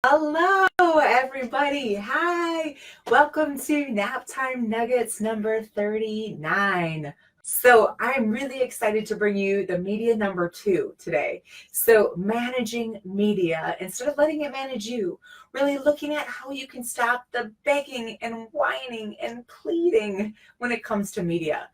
Hello, everybody. Hi. Welcome to Naptime Nuggets number 39. So I'm really excited to bring you the media number 2 today. So managing media, instead of letting it manage you, really looking at how you can stop the begging and whining and pleading when it comes to media.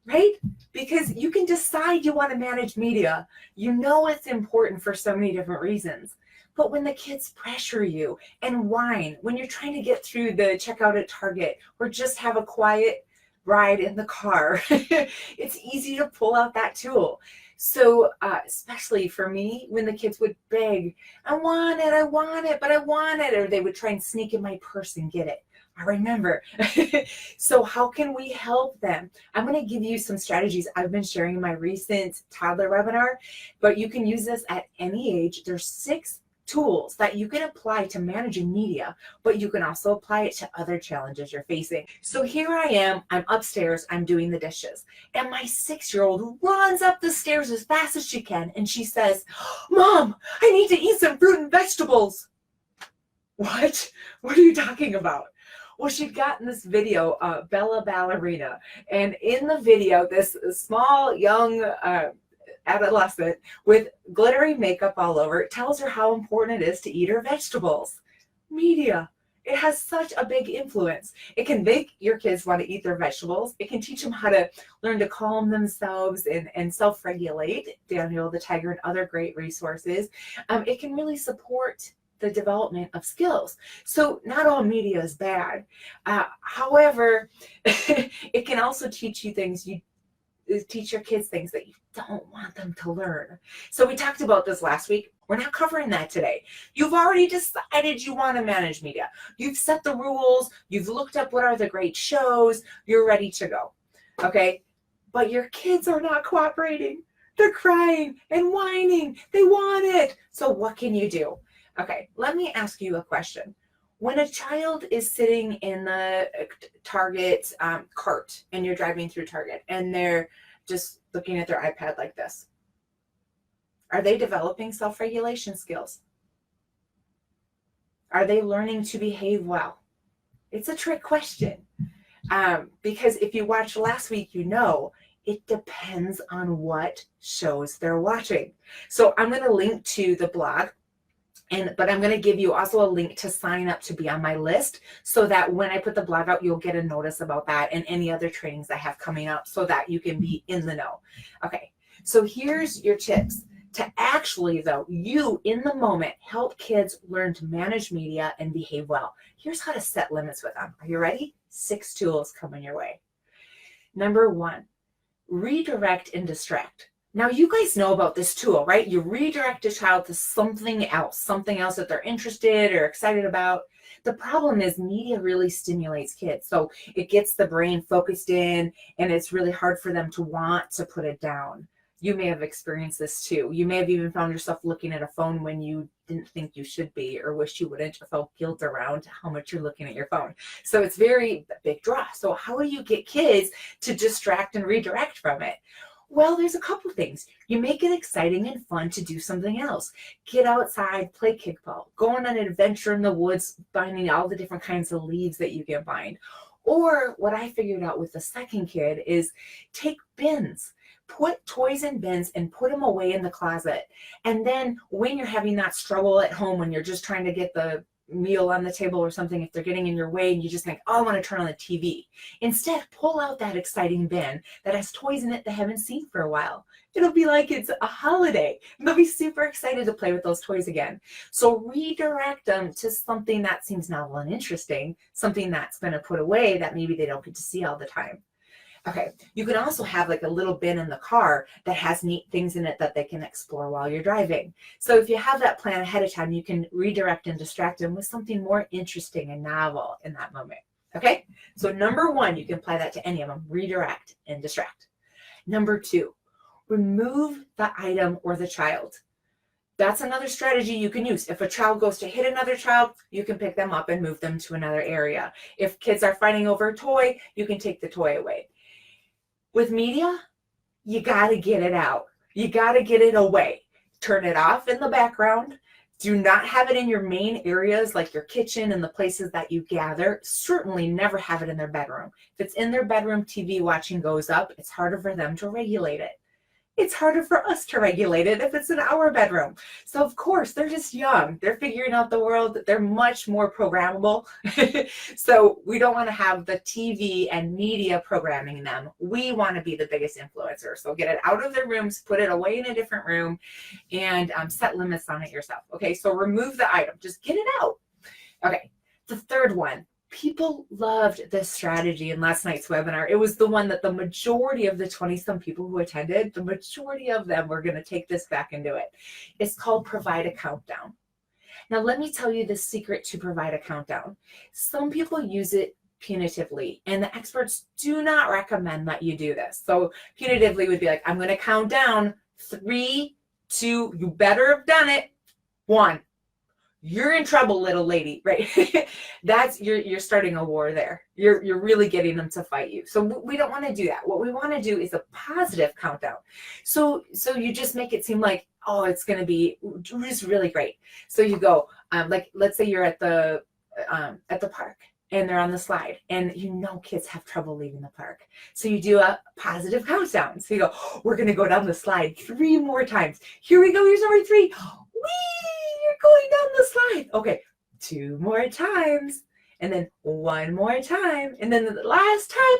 Right? Because you can decide you want to manage media. You know it's important for so many different reasons. But when the kids pressure you and whine, when you're trying to get through the checkout at Target or just have a quiet ride in the car, it's easy to pull out that tool. So especially for me, when the kids would beg, I want it, but I want it, or they would try and sneak in my purse and get it. I remember. So how can we help them? I'm going to give you some strategies I've been sharing in my recent toddler webinar, but you can use this at any age. There's 6 tools that you can apply to managing media, but you can also apply it to other challenges you're facing. So here I am, I'm upstairs, I'm doing the dishes, and my 6-year-old runs up the stairs as fast as she can, and she says, Mom, I need to eat some fruit and vegetables. What? What are you talking about? Well, she'd gotten this video, Bella Ballerina, and in the video, this small, young adolescent with glittery makeup all over tells her how important it is to eat her vegetables. Media. It has such a big influence. It can make your kids want to eat their vegetables. It can teach them how to learn to calm themselves and self-regulate. Daniel the Tiger and other great resources. It can really support the development of skills. So not all media is bad. However, it can also teach you things teach your kids things that you don't want them to learn. So we talked about this last week. We're not covering that today. You've already decided you want to manage media. You've set the rules. You've looked up what are the great shows. You're ready to go. Okay? But your kids are not cooperating. They're crying and whining. They want it. So what can you do? Okay, let me ask you a question. When a child is sitting in the Target cart and you're driving through Target and they're just looking at their iPad like this, are they developing self-regulation skills? Are they learning to behave well? It's a trick question because if you watched last week, you know it depends on what shows they're watching. So I'm going to link to the blog. But I'm going to give you also a link to sign up to be on my list so that when I put the blog out, you'll get a notice about that and any other trainings I have coming up so that you can be in the know. Okay, so here's your tips to actually, though, you in the moment help kids learn to manage media and behave well. Here's how to set limits with them. Are you ready? 6 tools coming your way. Number 1, redirect and distract. Now, you guys know about this tool, right? You redirect a child to something else that they're interested or excited about. The problem is media really stimulates kids. So it gets the brain focused in, and it's really hard for them to want to put it down. You may have experienced this too. You may have even found yourself looking at a phone when you didn't think you should be or wished you wouldn't, or felt guilt around how much you're looking at your phone. So it's very big draw. So how do you get kids to distract and redirect from it? Well, there's a couple things. You make it exciting and fun to do something else. Get outside, play kickball, go on an adventure in the woods, finding all the different kinds of leaves that you can find. Or what I figured out with the second kid is take bins. Put toys in bins and put them away in the closet. And then when you're having that struggle at home, when you're just trying to get the meal on the table or something, if they're getting in your way and you just think, oh, I want to turn on the TV. Instead, pull out that exciting bin that has toys in it they haven't seen for a while. It'll be like it's a holiday. And they'll be super excited to play with those toys again. So redirect them to something that seems novel and interesting, something that's been put away that maybe they don't get to see all the time. Okay, you can also have like a little bin in the car that has neat things in it that they can explore while you're driving. So if you have that plan ahead of time, you can redirect and distract them with something more interesting and novel in that moment. Okay, so number 1, you can apply that to any of them, redirect and distract. Number 2, remove the item or the child. That's another strategy you can use. If a child goes to hit another child, you can pick them up and move them to another area. If kids are fighting over a toy, you can take the toy away. With media, you got to get it out. You got to get it away. Turn it off in the background. Do not have it in your main areas like your kitchen and the places that you gather. Certainly never have it in their bedroom. If it's in their bedroom, TV watching goes up, it's harder for them to regulate it. It's harder for us to regulate it if it's in our bedroom. So of course, they're just young. They're figuring out the world. They're much more programmable. So we don't want to have the TV and media programming them. We want to be the biggest influencer. So get it out of their rooms, put it away in a different room, and set limits on it yourself. Okay, so remove the item. Just get it out. Okay, the third one. People loved this strategy in last night's webinar. It was the one that the majority of the 20-some people who attended, the majority of them were going to take this back and do it. It's called provide a countdown. Now, let me tell you the secret to provide a countdown. Some people use it punitively, and the experts do not recommend that you do this. So punitively would be like, I'm going to count down 3, 2, you better have done it, 1. You're in trouble, little lady, right? That's you're starting a war there. You're really getting them to fight you. So we don't want to do that. What we want to do is a positive countdown. So you just make it seem like, oh, it's going to be just really great. So you go, like, let's say you're at the park and they're on the slide, and you know kids have trouble leaving the park. So you do a positive countdown. So you go, we're going to go down the slide 3 more times. Here we go. Here's number 3. Whee! You're going down the slide. Okay, 2 more times. And then 1 more time. And then the last time,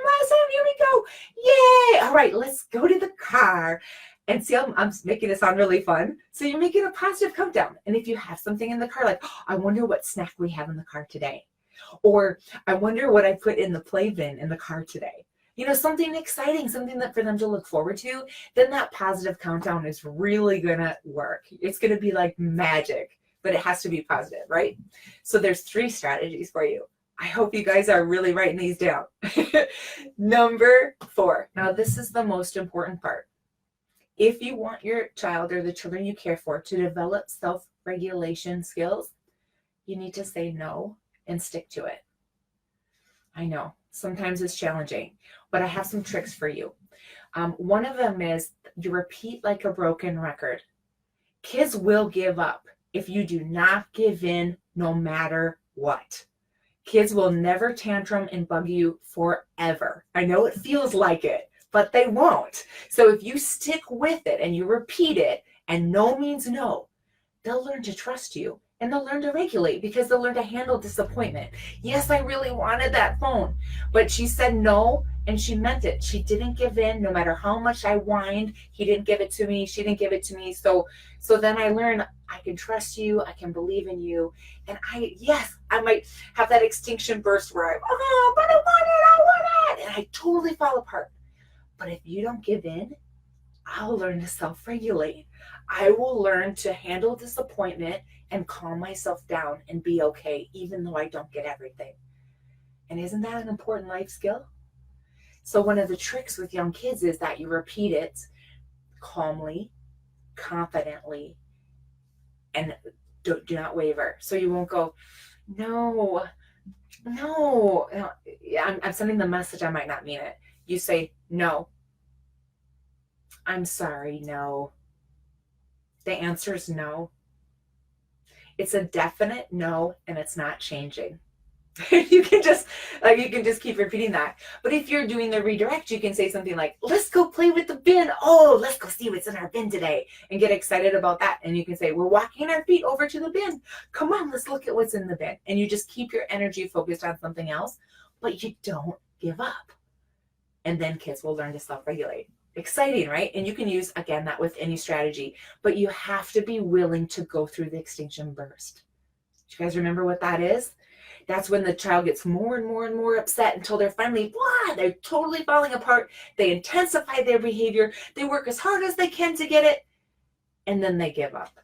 here we go. Yay! All right, let's go to the car. And see, I'm making it sound really fun. So you're making a positive countdown. And if you have something in the car, like, oh, I wonder what snack we have in the car today. Or I wonder what I put in the play bin in the car today. You know, something exciting, something that for them to look forward to, then that positive countdown is really going to work. It's going to be like magic, but it has to be positive, right? So there's 3 strategies for you. I hope you guys are really writing these down. Number 4. Now, this is the most important part. If you want your child or the children you care for to develop self-regulation skills, you need to say no and stick to it. I know. Sometimes it's challenging, but I have some tricks for you. One of them is you repeat like a broken record. Kids will give up if you do not give in no matter what. Kids will never tantrum and bug you forever. I know it feels like it, but they won't. So if you stick with it and you repeat it, and no means no, they'll learn to trust you. And they'll learn to regulate because they'll learn to handle disappointment. Yes, I really wanted that phone, but she said no, and she meant it. She didn't give in no matter how much I whined. He didn't give it to me. She didn't give it to me. So then I learned I can trust you. I can believe in you. And I might have that extinction burst where but I want it. And I totally fall apart. But if you don't give in, I'll learn to self-regulate. I will learn to handle disappointment and calm myself down and be okay, even though I don't get everything. And isn't that an important life skill? So one of the tricks with young kids is that you repeat it calmly, confidently, and do not waver. So you won't go, no, I'm sending the message, I might not mean it. You say, no, I'm sorry, no. The answer is no. It's a definite no, and it's not changing. you can just keep repeating that. But if you're doing the redirect, you can say something like, let's go play with the bin. Oh, let's go see what's in our bin today, and get excited about that. And you can say, we're walking our feet over to the bin. Come on, let's look at what's in the bin. And you just keep your energy focused on something else, but you don't give up. And then kids will learn to self-regulate. Exciting, right? And you can use, again, that with any strategy, but you have to be willing to go through the extinction burst. Do you guys remember what that is? That's when the child gets more and more and more upset until they're finally, they're totally falling apart. They intensify their behavior. They work as hard as they can to get it, and then they give up.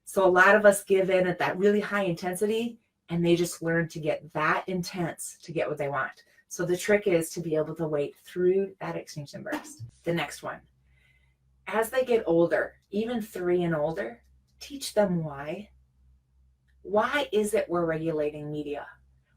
So a lot of us give in at that really high intensity, and they just learn to get that intense to get what they want. So the trick is to be able to wait through that extinction burst. The next one, as they get older, even 3 and older, teach them why. Why is it we're regulating media?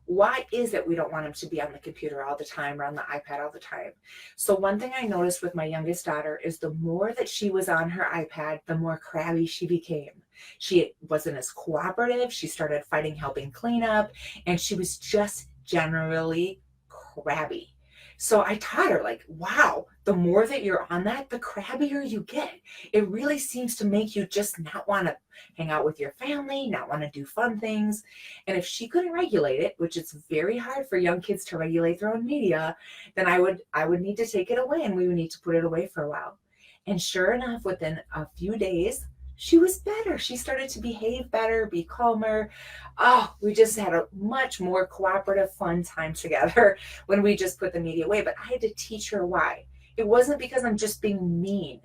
Why is it we don't want them to be on the computer all the time or on the iPad all the time? So one thing I noticed with my youngest daughter is the more that she was on her iPad, the more crabby she became. She wasn't as cooperative. She started fighting, helping clean up, and she was just generally crabby. So I taught her, like, wow, the more that you're on that, the crabbier you get. It really seems to make you just not want to hang out with your family, not want to do fun things. And if she couldn't regulate it, which is very hard for young kids to regulate their own media, then I would need to take it away, and we would need to put it away for a while. And sure enough, within a few days, she was better. She started to behave better, be calmer. Oh, we just had a much more cooperative, fun time together when we just put the media away. But I had to teach her why. It wasn't because I'm just being mean.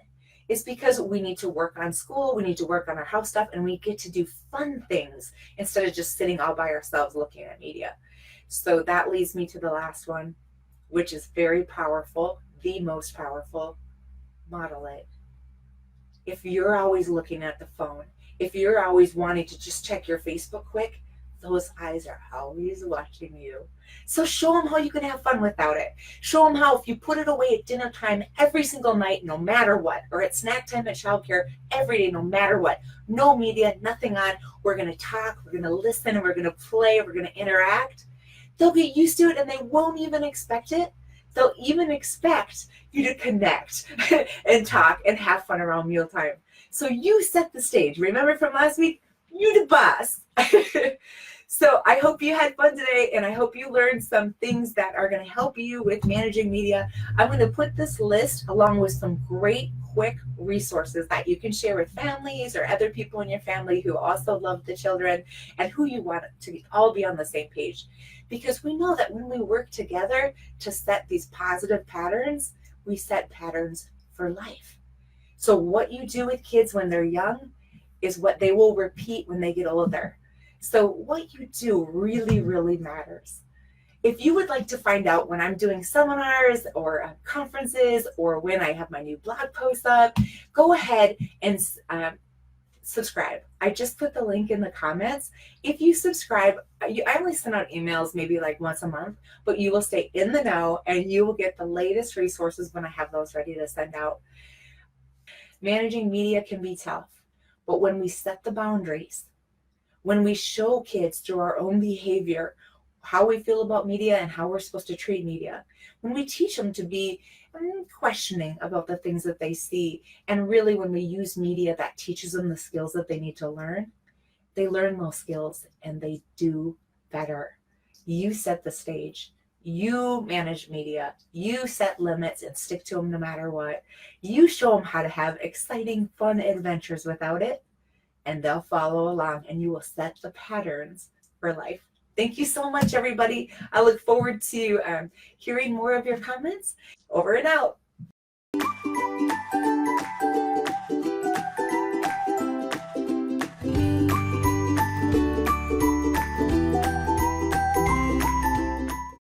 It's because we need to work on school, we need to work on our house stuff, and we get to do fun things instead of just sitting all by ourselves looking at media. So that leads me to the last one, which is very powerful, the most powerful. Model it. If you're always looking at the phone, if you're always wanting to just check your Facebook quick, those eyes are always watching you. So show them how you can have fun without it. Show them how if you put it away at dinner time every single night, no matter what, or at snack time at childcare every day, no matter what, no media, nothing on, we're going to talk, we're going to listen, we're going to play, we're going to interact. They'll get used to it and they won't even expect it. They'll even expect you to connect and talk and have fun around mealtime. So you set the stage. Remember from last week, you the boss. So I hope you had fun today, and I hope you learned some things that are going to help you with managing media. I'm going to put this list along with some great quick resources that you can share with families or other people in your family who also love the children and who you want to all be on the same page. Because we know that when we work together to set these positive patterns, we set patterns for life. So what you do with kids when they're young is what they will repeat when they get older. So what you do really, really matters. If you would like to find out when I'm doing seminars or conferences or when I have my new blog posts up, go ahead and subscribe. I just put the link in the comments. If you subscribe, I only send out emails maybe like once a month, but you will stay in the know and you will get the latest resources when I have those ready to send out. Managing media can be tough, but when we set the boundaries, when we show kids through our own behavior how we feel about media and how we're supposed to treat media, when we teach them to be questioning about the things that they see, and really when we use media that teaches them the skills that they need to learn, they learn those skills and they do better. You set the stage. You manage media. You set limits and stick to them no matter what. You show them how to have exciting, fun adventures without it, and they'll follow along, and you will set the patterns for life. Thank you so much, everybody. I look forward to hearing more of your comments. Over and out.